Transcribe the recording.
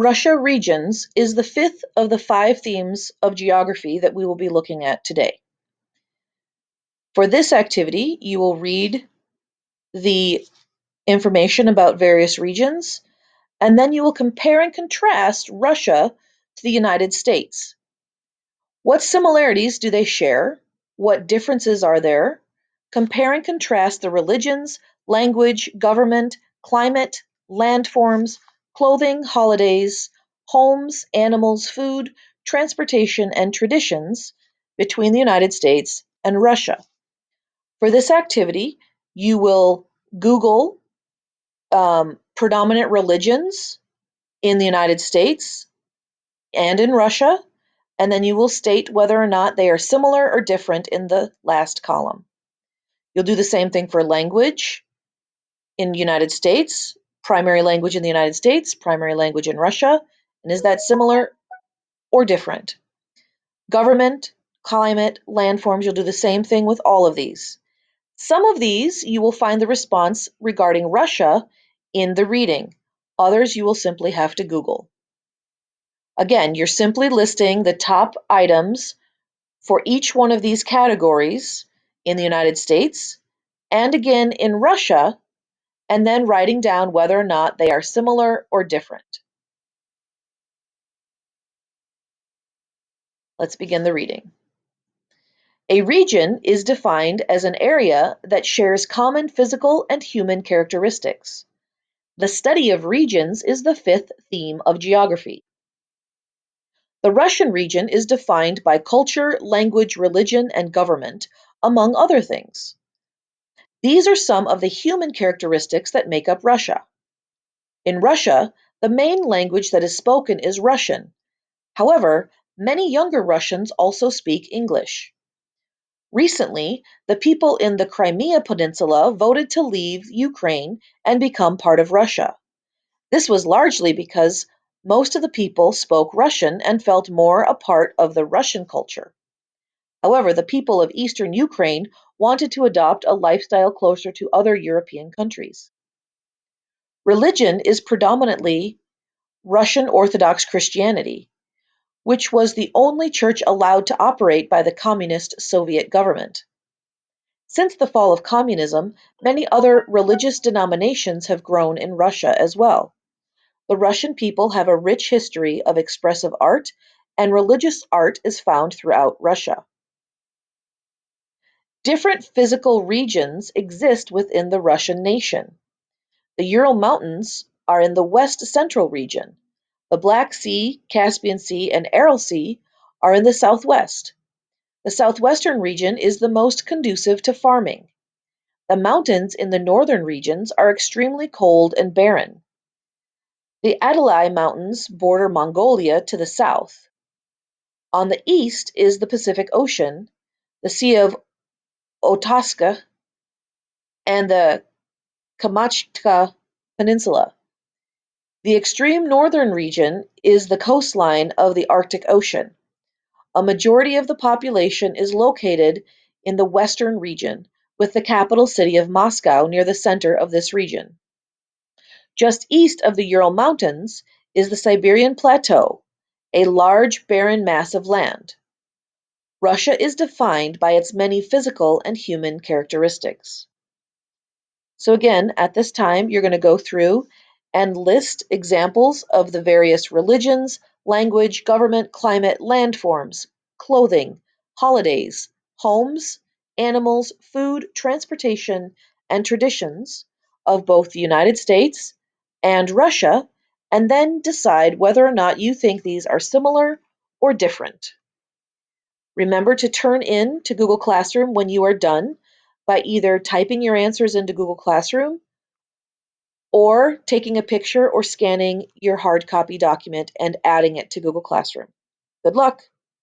Russia regions is the fifth of the 5 themes of geography that we will be looking at today. For this activity, you will read the information about various regions, and then you will compare and contrast Russia to the United States. What similarities do they share? What differences are there? Compare and contrast the religions, language, government, climate, landforms, clothing, holidays, homes, animals, food, transportation, and traditions between the United States and Russia. For this activity, you will Google predominant religions in the United States and in Russia, and then you will state whether or not they are similar or different in the last column. You'll do the same thing for language in the United States, primary language in the United States, primary language in Russia, and is that similar or different? Government, climate, landforms, you'll do the same thing with all of these. Some of these you will find the response regarding Russia in the reading. Others you will simply have to Google. Again, you're simply listing the top items for each one of these categories in the United States and again in Russia, and then writing down whether or not they are similar or different. Let's begin the reading. A region is defined as an area that shares common physical and human characteristics. The study of regions is the 5th theme of geography. The Russian region is defined by culture, language, religion, and government, among other things. These are some of the human characteristics that make up Russia. In Russia, the main language that is spoken is Russian. However, many younger Russians also speak English. Recently, the people in the Crimea Peninsula voted to leave Ukraine and become part of Russia. This was largely because most of the people spoke Russian and felt more a part of the Russian culture. However, the people of eastern Ukraine wanted to adopt a lifestyle closer to other European countries. Religion is predominantly Russian Orthodox Christianity, which was the only church allowed to operate by the communist Soviet government. Since the fall of communism, many other religious denominations have grown in Russia as well. The Russian people have a rich history of expressive art, and religious art is found throughout Russia. Different physical regions exist within the Russian nation. The Ural Mountains are in the west central region. The Black Sea, Caspian Sea, and Aral Sea are in the southwest. The southwestern region is the most conducive to farming. The mountains in the northern regions are extremely cold and barren. The Adalai Mountains border Mongolia to the south. On the east is the Pacific Ocean, the Sea of Okhotsk, and the Kamchatka Peninsula. The extreme northern region is the coastline of the Arctic Ocean. A majority of the population is located in the western region, with the capital city of Moscow near the center of this region. Just east of the Ural Mountains is the Siberian Plateau, a large barren mass of land. Russia is defined by its many physical and human characteristics. So again, at this time, you're going to go through and list examples of the various religions, language, government, climate, landforms, clothing, holidays, homes, animals, food, transportation, and traditions of both the United States and Russia, and then decide whether or not you think these are similar or different. Remember to turn in to Google Classroom when you are done by either typing your answers into Google Classroom or taking a picture or scanning your hard copy document and adding it to Google Classroom. Good luck!